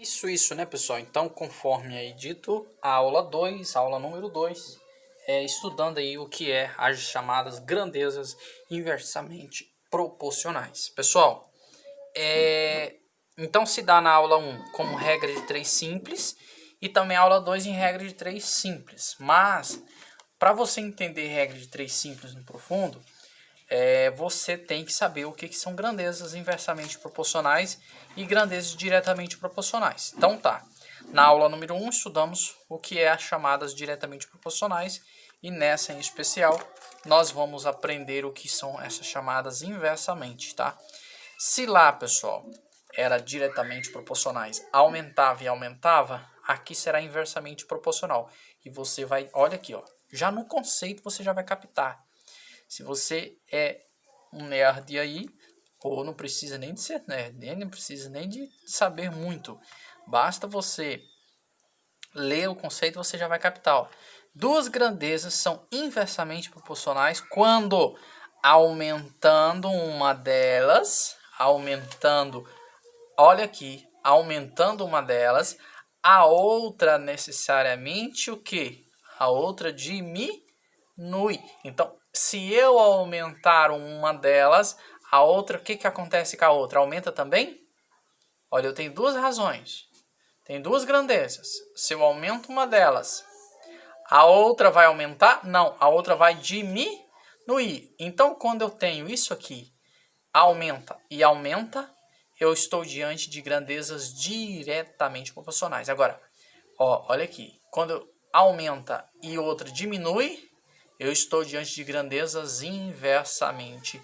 Isso, né, pessoal? Então, conforme aí dito, a aula 2, aula número 2, estudando aí o que é as chamadas grandezas inversamente proporcionais. Pessoal, então se dá na aula 1 como regra de 3 simples e também a aula 2 em regra de 3 simples. Mas, para você entender regra de 3 simples no profundo, você tem que saber o que são grandezas inversamente proporcionais e grandezas diretamente proporcionais. Então tá, na aula número 1 estudamos o que é as chamadas diretamente proporcionais e nessa em especial nós vamos aprender o que são essas chamadas inversamente, tá? Se lá, pessoal, era diretamente proporcionais, aumentava e aumentava, aqui será inversamente proporcional. E você vai, olha aqui, ó, já no conceito você já vai captar. Se você é um nerd aí, ou não precisa nem de ser nerd, não precisa nem de saber muito. Basta você ler o conceito, você já vai captar. Ó. Duas grandezas são inversamente proporcionais quando aumentando uma delas, olha aqui, aumentando uma delas, a outra necessariamente o que? A outra diminui. Então, se eu aumentar uma delas, a outra, o que acontece com a outra? Aumenta também? Olha, eu tenho duas razões. Tem duas grandezas. Se eu aumento uma delas, a outra vai aumentar? Não, a outra vai diminuir. Então, quando eu tenho isso aqui, aumenta e aumenta, eu estou diante de grandezas diretamente proporcionais. Agora, olha aqui. Quando aumenta e outra diminui, eu estou diante de grandezas inversamente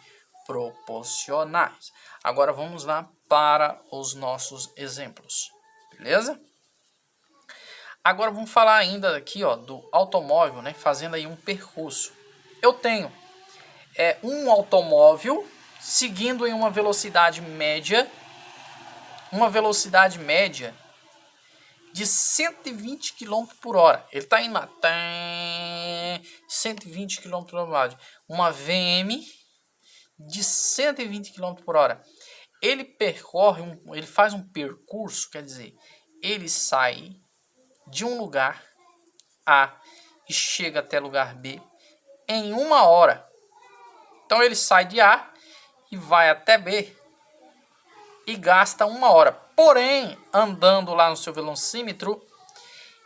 proporcionais. Agora vamos lá para os nossos exemplos, beleza? Agora vamos falar ainda aqui, ó, do automóvel, né, fazendo aí um percurso. Eu tenho um automóvel seguindo em uma velocidade média de 120 km por hora. Ele está indo lá, 120 km por hora. Uma VM de 120 km por hora. Ele ele faz um percurso, quer dizer, ele sai de um lugar A e chega até lugar B em 1 hora. Então ele sai de A e vai até B e gasta 1 hora. Porém, andando lá no seu velocímetro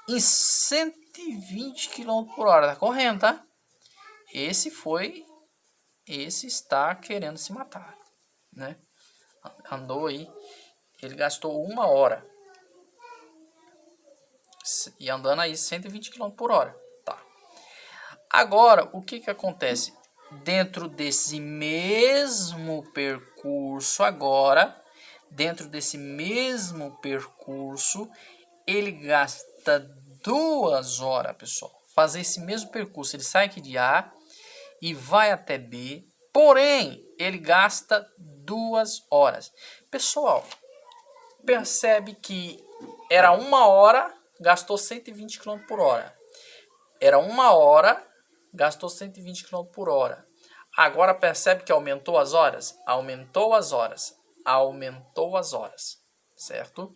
em 120 km por hora. Tá correndo, tá? Esse está querendo se matar, né? Andou aí, ele gastou 1 hora. E andando aí 120 km por hora. Tá. Agora, o que acontece? Dentro desse mesmo percurso ele gasta 2 horas, pessoal. Fazer esse mesmo percurso. Ele sai aqui de A e vai até B. Porém, ele gasta 2 horas. Pessoal, percebe que era 1 hora, gastou 120 km por hora. Era 1 hora, gastou 120 km por hora. Agora percebe que aumentou as horas? Aumentou as horas, certo?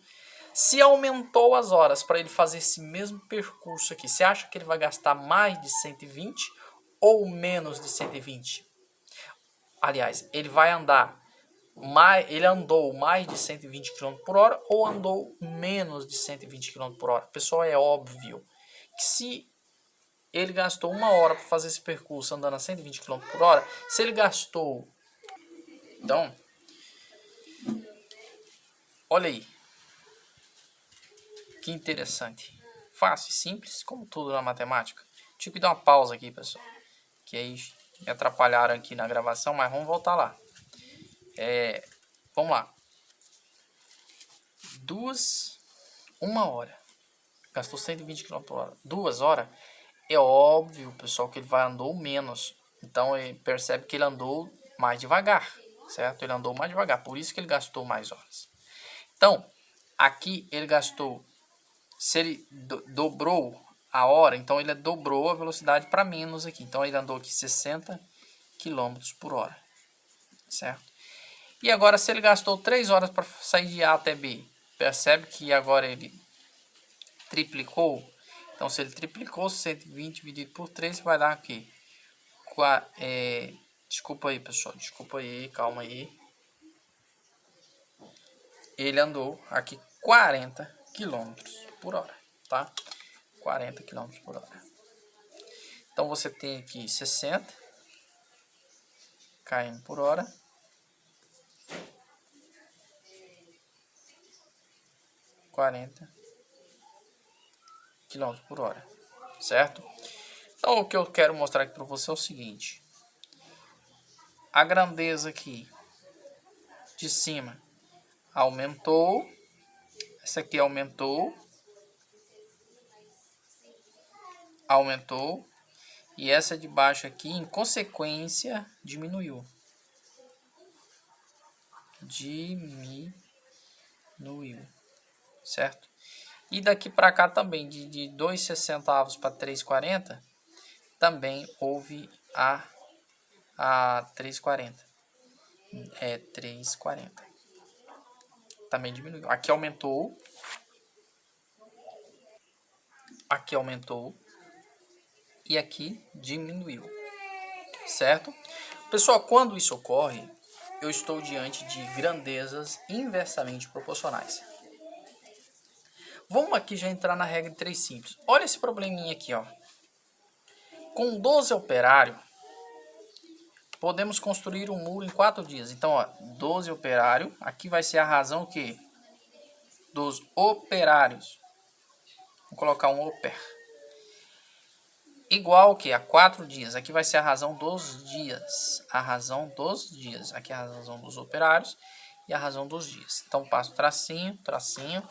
Se aumentou as horas para ele fazer esse mesmo percurso aqui, você acha que ele vai gastar mais de 120 ou menos de 120? Aliás, ele andou mais de 120 km por hora ou andou menos de 120 km por hora? Pessoal, é óbvio que se ele gastou 1 hora para fazer esse percurso andando a 120 km por hora, se ele gastou... Então, olha aí. Que interessante. Fácil e simples, como tudo na matemática. Tive que dar uma pausa aqui, pessoal. Que aí me atrapalharam aqui na gravação, mas vamos voltar lá. Vamos lá. 1 hora. Gastou 120 km por hora. 2 horas. É óbvio, pessoal, que ele andou menos. Então, ele percebe que ele andou mais devagar, certo? Ele andou mais devagar, por isso que ele gastou mais horas. Então, aqui ele gastou, se ele dobrou a hora, então ele dobrou a velocidade para menos aqui. Então, ele andou aqui 60 km por hora, certo? E agora, se ele gastou 3 horas para sair de A até B, Percebe que agora ele triplicou? Então, se ele triplicou, 120 dividido por 3 vai dar aqui. Desculpa aí, pessoal. Desculpa aí, calma aí. Ele andou aqui 40 km por hora, tá? 40 km por hora. Então, você tem aqui 60 km por hora. Km por hora, certo? Então, o que eu quero mostrar aqui para você é o seguinte. A grandeza aqui de cima aumentou. Essa aqui aumentou. Aumentou. E essa de baixo aqui, em consequência, diminuiu. Diminuiu. Certo? E daqui para cá também, de 2,60 para 3,40, também houve a 3,40. 3,40. Também diminuiu. Aqui aumentou. Aqui aumentou. E aqui diminuiu. Certo? Pessoal, quando isso ocorre, eu estou diante de grandezas inversamente proporcionais. Vamos aqui já entrar na regra de 3 simples. Olha esse probleminha aqui, ó. Com 12 operários, podemos construir um muro em 4 dias. Então, ó, 12 operários. Aqui vai ser a razão que dos operários. Vou colocar um oper. Igual que a 4 dias. Aqui vai ser a razão dos dias. A razão dos dias. Aqui é a razão dos operários e a razão dos dias. Então, passo tracinho, tracinho.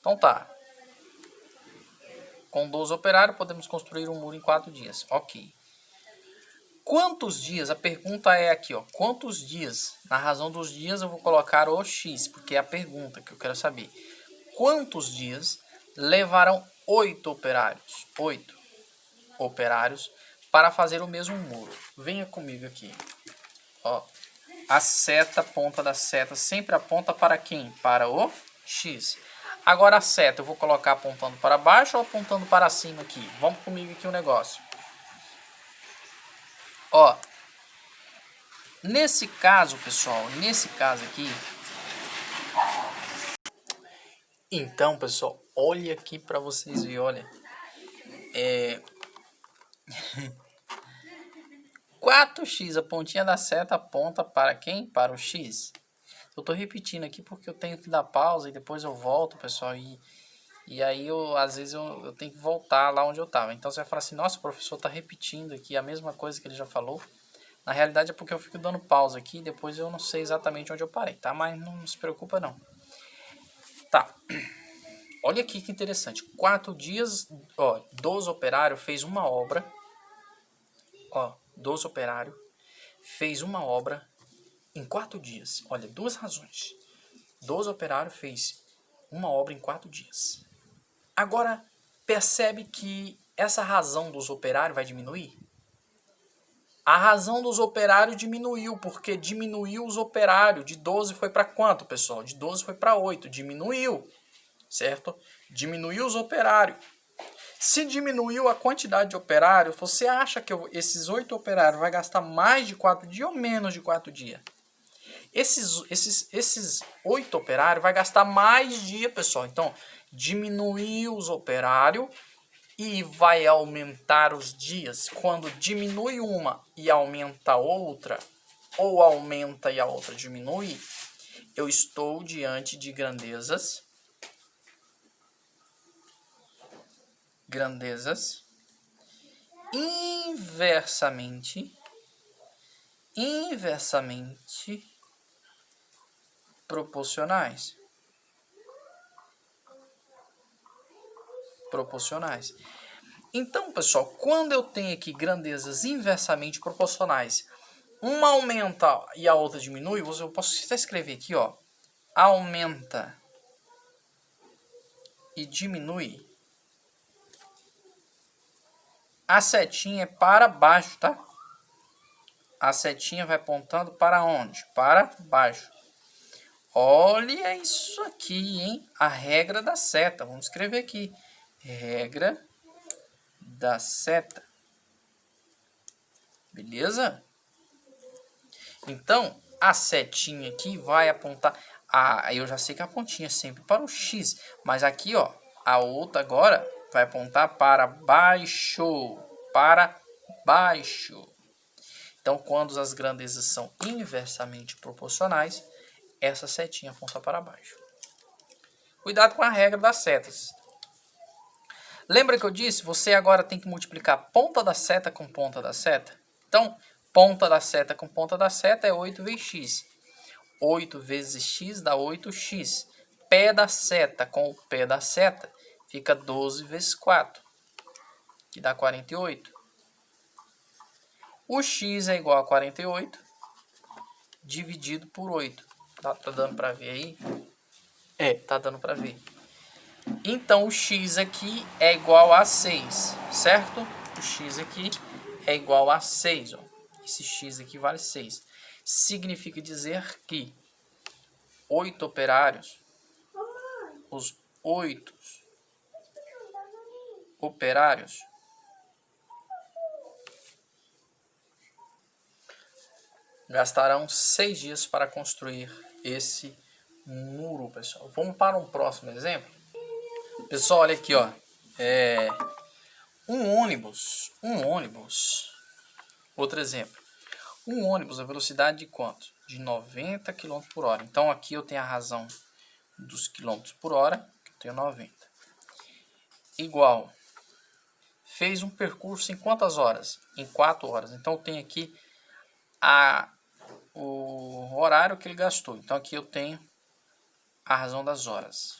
Então tá. Com 12 operários, podemos construir um muro em 4 dias. Ok. Quantos dias? A pergunta é aqui, ó. Quantos dias? Na razão dos dias, eu vou colocar o X, porque é a pergunta que eu quero saber. Quantos dias levarão 8 operários? 8 operários para fazer o mesmo muro. Venha comigo aqui. Ó. A seta, a ponta da seta, sempre aponta para quem? Para o X. Agora a seta, eu vou colocar apontando para baixo ou apontando para cima aqui? Vamos comigo aqui o negócio. Ó, nesse caso, pessoal, nesse caso aqui... Então, pessoal, olha aqui para vocês verem, olha. 4x, a pontinha da seta aponta para quem? Para o X. Eu tô repetindo aqui porque eu tenho que dar pausa e depois eu volto, pessoal, e aí às vezes eu tenho que voltar lá onde eu tava. Então você vai falar assim, nossa, o professor tá repetindo aqui a mesma coisa que ele já falou. Na realidade é porque eu fico dando pausa aqui e depois eu não sei exatamente onde eu parei, tá? Mas não se preocupa não. Tá. Olha aqui que interessante. 4 dias, ó, 12 operários fez uma obra. Ó, 12 operários fez uma obra em 4 dias. Olha, duas razões. 12 operários fez uma obra em 4 dias. Agora, percebe que essa razão dos operários vai diminuir? A razão dos operários diminuiu, porque diminuiu os operários. De 12 foi para quanto, pessoal? De 12 foi para 8. Diminuiu, certo? Diminuiu os operários. Se diminuiu a quantidade de operários, você acha que esses 8 operários vai gastar mais de 4 dias ou menos de 4 dias? Esses 8 operários vai gastar mais dia, pessoal. Então, diminuiu os operários e vai aumentar os dias. Quando diminui uma e aumenta outra, ou aumenta e a outra diminui, eu estou diante de grandezas inversamente proporcionais. Então, pessoal, quando eu tenho aqui grandezas inversamente proporcionais, uma aumenta e a outra diminui, eu posso até escrever aqui, ó, aumenta e diminui. A setinha é para baixo, tá? A setinha vai apontando para onde? Para baixo. Olha isso aqui, hein? A regra da seta. Vamos escrever aqui. Regra da seta. Beleza? Então, a setinha aqui vai apontar... eu já sei que a pontinha é sempre para o X. Mas aqui, ó, a outra agora vai apontar para baixo. Para baixo. Então, quando as grandezas são inversamente proporcionais, essa setinha aponta para baixo. Cuidado com a regra das setas. Lembra que eu disse? Você agora tem que multiplicar ponta da seta com ponta da seta. Então, ponta da seta com ponta da seta é 8 vezes x. 8 vezes x dá 8x. Pé da seta com o pé da seta fica 12 vezes 4, que dá 48. O x é igual a 48 dividido por 8. Tá dando para ver aí? Tá dando para ver. Então, o x aqui é igual a 6, certo? O x aqui é igual a 6. Ó. Esse x aqui vale 6. Significa dizer que 8 operários, os 8 operários gastarão 6 dias para construir esse muro, pessoal. Vamos para um próximo exemplo. Pessoal, olha aqui, ó. Um ônibus. Outro exemplo. Um ônibus, a velocidade de quanto? De 90 km por hora. Então, aqui eu tenho a razão dos quilômetros por hora, que eu tenho 90. Igual. Fez um percurso em quantas horas? Em 4 horas. Então, eu tenho aqui o horário que ele gastou. Então, aqui eu tenho a razão das horas.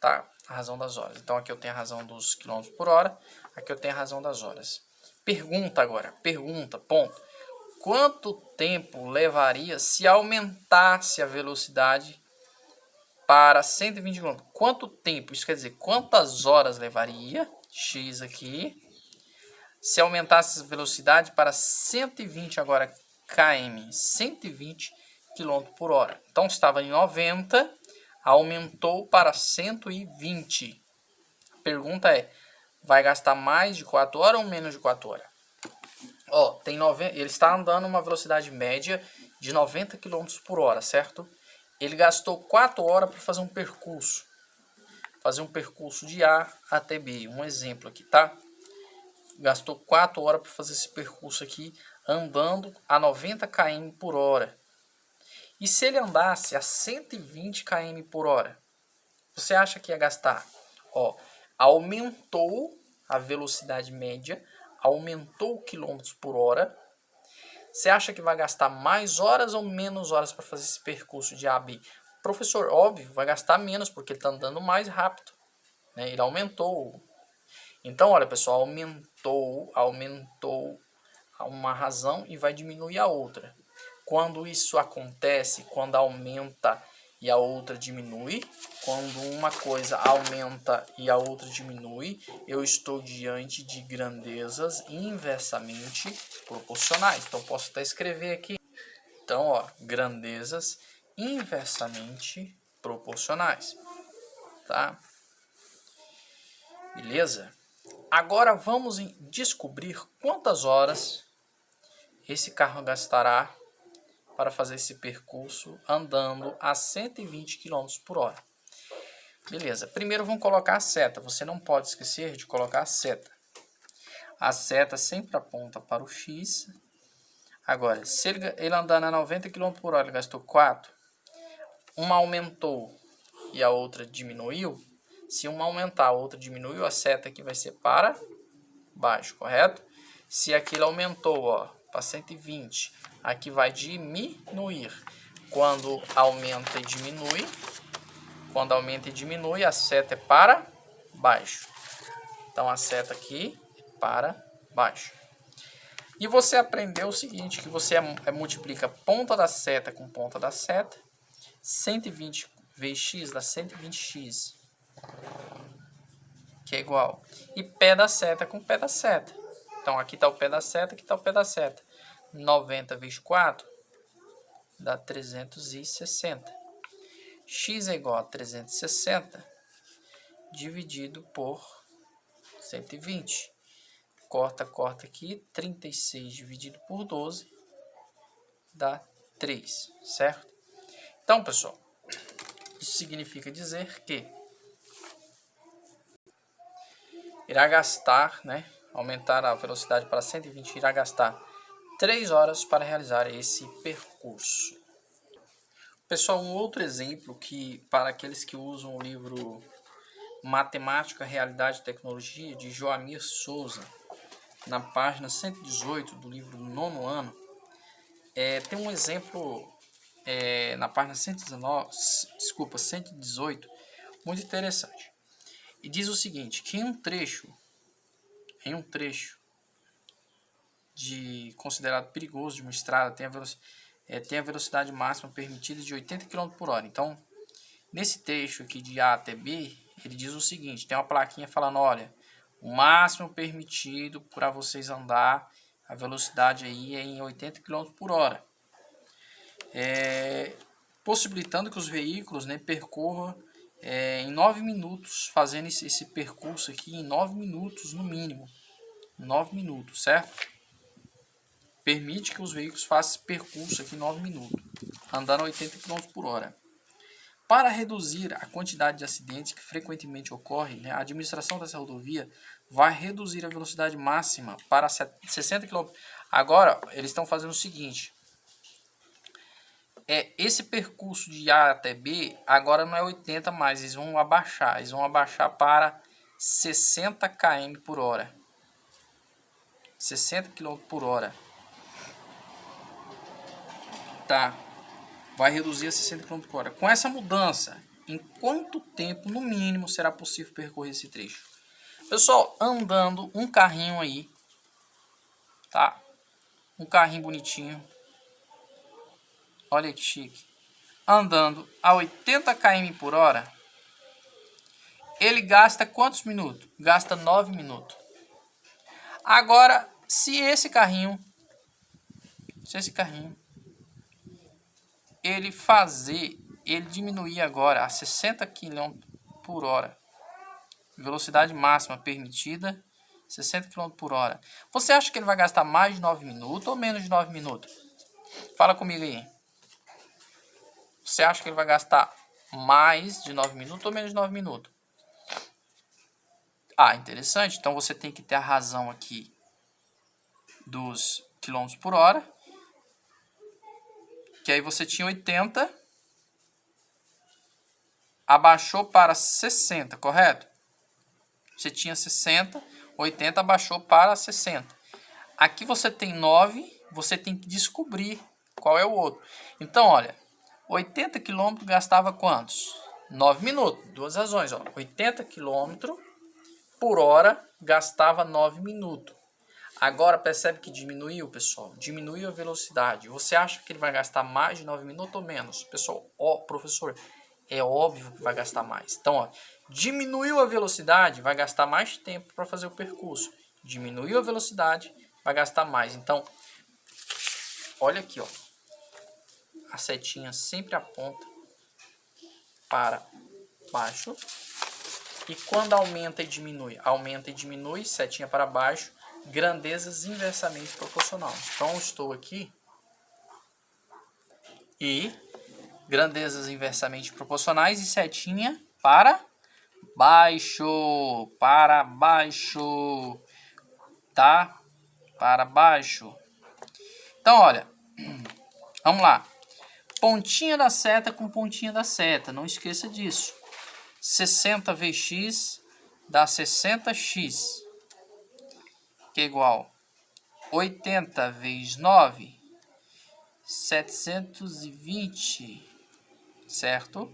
Tá? A razão das horas. Então, aqui eu tenho a razão dos quilômetros por hora. Aqui eu tenho a razão das horas. Pergunta agora. Pergunta, ponto. Quanto tempo levaria se aumentasse a velocidade para 120 km? Quanto tempo? Isso quer dizer, quantas horas levaria? X aqui. Se aumentasse a velocidade para 120 agora km. 120 km por hora. Então, estava em 90, aumentou para 120. A pergunta é, vai gastar mais de 4 horas ou menos de 4 horas? Ó, ele está andando uma velocidade média de 90 km por hora, certo? Ele gastou 4 horas para fazer um percurso. Fazer um percurso de A até B. Um exemplo aqui, tá? Gastou 4 horas para fazer esse percurso aqui, andando a 90 km por hora. E se ele andasse a 120 km por hora? Você acha que ia gastar? Ó, aumentou a velocidade média, aumentou o quilômetros por hora. Você acha que vai gastar mais horas ou menos horas para fazer esse percurso de A a B? Professor, óbvio, vai gastar menos porque ele está andando mais rápido. Né? Ele aumentou. Então, olha pessoal, aumentou uma razão e vai diminuir a outra. Quando isso acontece, quando aumenta e a outra diminui, quando uma coisa aumenta e a outra diminui, eu estou diante de grandezas inversamente proporcionais. Então, posso até escrever aqui. Então, ó, grandezas inversamente proporcionais. Tá? Beleza? Agora vamos descobrir quantas horas esse carro gastará para fazer esse percurso andando a 120 km por hora. Beleza, primeiro vamos colocar a seta. Você não pode esquecer de colocar a seta. A seta sempre aponta para o X. Agora, se ele andando a 90 km por hora, ele gastou 4. Uma aumentou e a outra diminuiu. Se uma aumentar, a outra diminuiu, a seta aqui vai ser para baixo, correto? Se aquilo aumentou, ó, para 120, aqui vai diminuir. Quando aumenta e diminui, a seta é para baixo. Então, a seta aqui é para baixo. E você aprendeu o seguinte, que você multiplica ponta da seta com ponta da seta. 120 vezes x dá 120x. Que é igual. E pé da seta com pé da seta. Então, aqui está o pé da seta, aqui está o pé da seta. 90 vezes 4 dá 360. X é igual a 360 dividido por 120. Corta aqui. 36 dividido por 12 dá 3, certo? Então, pessoal, isso significa dizer que irá gastar, né, aumentar a velocidade para 120, irá gastar 3 horas para realizar esse percurso. Pessoal, um outro exemplo que para aqueles que usam o livro Matemática, Realidade e Tecnologia, de Joamir Souza, na página 118 do livro do 9º ano, tem um exemplo na página 118, muito interessante. E diz o seguinte, que em um trecho considerado perigoso de uma estrada, tem a velocidade máxima permitida de 80 km por hora. Então, nesse trecho aqui de A até B, ele diz o seguinte, tem uma plaquinha falando, olha, o máximo permitido para vocês andar, a velocidade aí é em 80 km por hora. Possibilitando que os veículos, né, percorram em 9 minutos, fazendo esse percurso aqui em 9 minutos no mínimo. 9 minutos, certo? Permite que os veículos façam esse percurso aqui em 9 minutos, andando a 80 km por hora. Para reduzir a quantidade de acidentes que frequentemente ocorrem, né, a administração dessa rodovia vai reduzir a velocidade máxima para 60 km. Agora, eles estão fazendo o seguinte. Esse percurso de A até B, agora não é 80 mais, eles vão abaixar para 60 km por hora. 60 km por hora. Tá. Vai reduzir a 60 km por hora. Com essa mudança, em quanto tempo, no mínimo, será possível percorrer esse trecho? Pessoal, andando um carrinho aí, tá? Um carrinho bonitinho. Olha que chique. Andando a 80 km por hora, ele gasta quantos minutos? Gasta 9 minutos. Agora, se esse carrinho, ele diminuir agora a 60 km por hora, velocidade máxima permitida, 60 km por hora. Você acha que ele vai gastar mais de 9 minutos ou menos de 9 minutos? Fala comigo aí. Você acha que ele vai gastar mais de 9 minutos ou menos de 9 minutos? Ah, interessante. Então você tem que ter a razão aqui dos quilômetros por hora. Que aí você tinha 80, abaixou para 60, correto? Você tinha 60, 80 abaixou para 60. Aqui você tem 9, você tem que descobrir qual é o outro. Então, olha, 80 km gastava quantos? 9 minutos. Duas razões, ó. 80 km por hora gastava 9 minutos. Agora percebe que diminuiu, pessoal? Diminuiu a velocidade. Você acha que ele vai gastar mais de 9 minutos ou menos? Pessoal, professor, é óbvio que vai gastar mais. Então, ó, diminuiu a velocidade, vai gastar mais tempo para fazer o percurso. Diminuiu a velocidade, vai gastar mais. Então, olha aqui, ó. A setinha sempre aponta para baixo. E quando aumenta e diminui, setinha para baixo, grandezas inversamente proporcional. Então, estou aqui e grandezas inversamente proporcionais e setinha para baixo, tá? Para baixo. Então, olha, vamos lá. Pontinha da seta com pontinha da seta, não esqueça disso. 60 vezes x dá 60x, que é igual 80 vezes 9, 720, certo?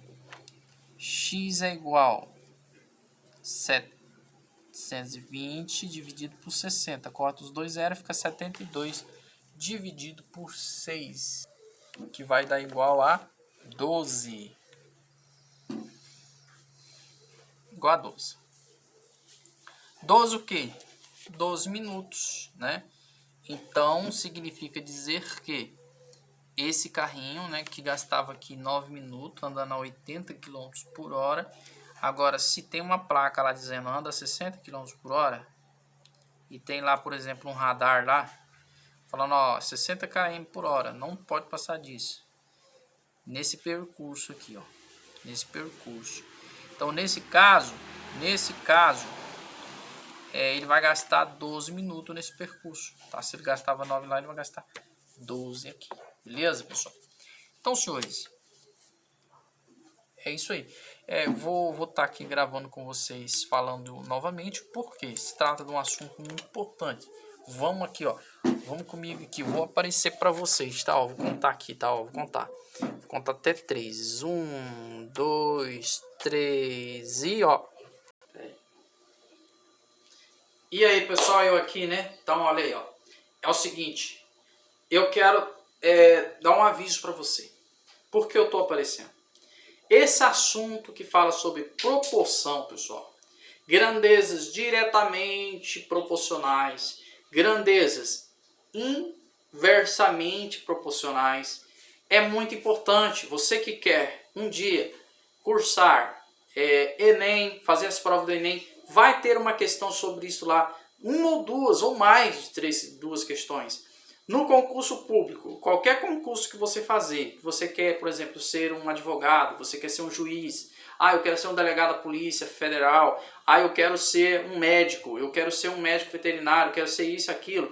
X é igual 720 dividido por 60. Corta os dois zeros, fica 72 dividido por 6, que vai dar igual a 12. Igual a 12. 12 o quê? 12 minutos, né? Então, significa dizer que esse carrinho, né, que gastava aqui 9 minutos, andando a 80 km por hora. Agora, se tem uma placa lá dizendo anda a 60 km por hora, e tem lá, por exemplo, um radar lá, falando, ó, 60 km por hora, não pode passar disso. Nesse percurso aqui, ó, nesse percurso. Então, nesse caso, ele vai gastar 12 minutos nesse percurso, tá? Se ele gastava 9 lá, ele vai gastar 12 aqui. Beleza, pessoal? Então, senhores, é isso aí. Vou estar aqui gravando com vocês, falando novamente, porque se trata de um assunto muito importante. Vamos aqui, ó. Vamos comigo aqui. Vou aparecer para vocês, tá? Ó, vou contar aqui, tá? Ó, vou contar até 3. 1, 2, 3 e ó. E aí, pessoal, eu aqui, né? Então, olha aí, ó. É o seguinte. Eu quero dar um aviso para você. Por que eu tô aparecendo? Esse assunto que fala sobre proporção, pessoal. Grandezas diretamente proporcionais. Grandezas inversamente proporcionais. É muito importante. Você que quer um dia cursar Enem, fazer as provas do Enem, vai ter uma questão sobre isso lá. Uma ou duas, ou mais de duas questões. No concurso público, qualquer concurso que você fazer, que você quer, por exemplo, ser um advogado, você quer ser um juiz, eu quero ser um delegado da Polícia Federal, eu quero ser um médico, eu quero ser um médico veterinário, eu quero ser isso, aquilo.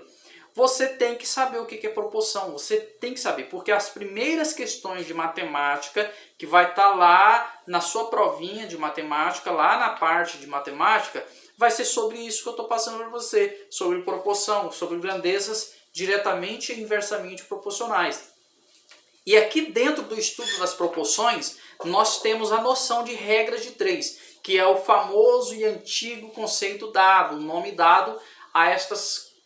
Você tem que saber o que é proporção, você tem que saber, porque as primeiras questões de matemática, que vai estar lá na sua provinha de matemática, lá na parte de matemática, vai ser sobre isso que eu estou passando para você, sobre proporção, sobre grandezas diretamente e inversamente proporcionais. E aqui dentro do estudo das proporções, nós temos a noção de regra de 3, que é o famoso e antigo conceito dado, o nome dado a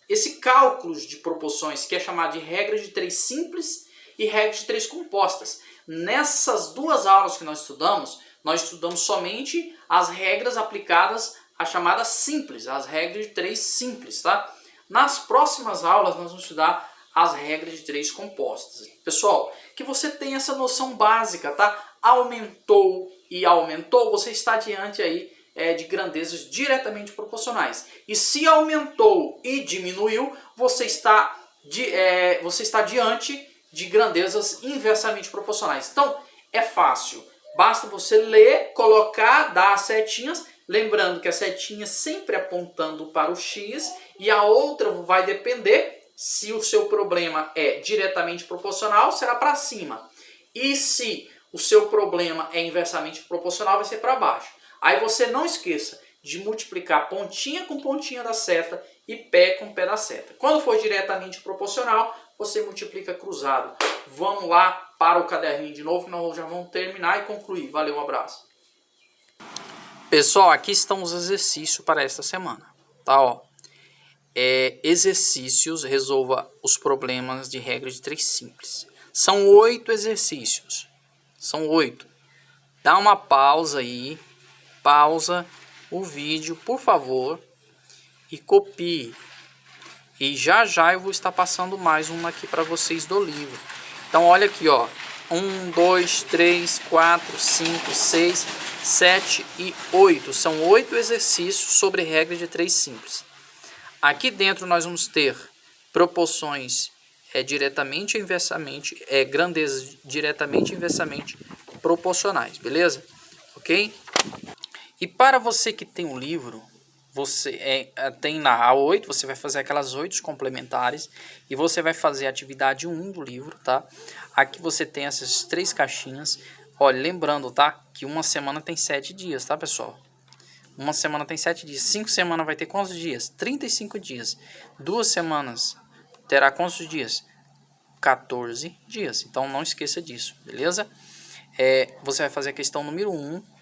esse cálculo de proporções, que é chamado de regra de 3 simples e regra de 3 compostas. Nessas duas aulas que nós estudamos somente as regras aplicadas às chamadas simples, as regras de 3 simples, tá? Nas próximas aulas nós vamos estudar as regras de 3 compostas. Pessoal, que você tenha essa noção básica, tá? Aumentou e aumentou, você está diante aí de grandezas diretamente proporcionais. E se aumentou e diminuiu, você está diante de grandezas inversamente proporcionais. Então, é fácil. Basta você ler, colocar, dar as setinhas, lembrando que a setinha sempre apontando para o X e a outra vai depender, se o seu problema é diretamente proporcional, será para cima. E se o seu problema é inversamente proporcional, vai ser para baixo. Aí você não esqueça de multiplicar pontinha com pontinha da seta e pé com pé da seta. Quando for diretamente proporcional, você multiplica cruzado. Vamos lá para o caderninho de novo, que nós já vamos terminar e concluir. Valeu, um abraço. Pessoal, aqui estão os exercícios para esta semana. Tá, ó. Exercícios, resolva os problemas de regra de 3 simples. São 8 exercícios. São 8. Dá uma pausa aí. Pausa o vídeo, por favor, e copie. E já eu vou estar passando mais uma aqui para vocês do livro. Então olha aqui, ó. 1, 2, 3, 4, 5, 6, 7 e 8. São 8 exercícios sobre regra de 3 simples. Aqui dentro nós vamos ter proporções diretamente e inversamente, grandezas diretamente e inversamente proporcionais, beleza? Ok? E para você que tem um livro, você tem na A8, você vai fazer aquelas 8 complementares e você vai fazer a atividade 1 do livro, tá? Aqui você tem essas 3 caixinhas. Olha, lembrando, tá? Que uma semana tem 7 dias, tá, pessoal? Uma semana tem 7 dias. 5 semanas vai ter quantos dias? 35 dias. 2 semanas terá quantos dias? 14 dias. Então não esqueça disso, beleza? Você vai fazer a questão número 1.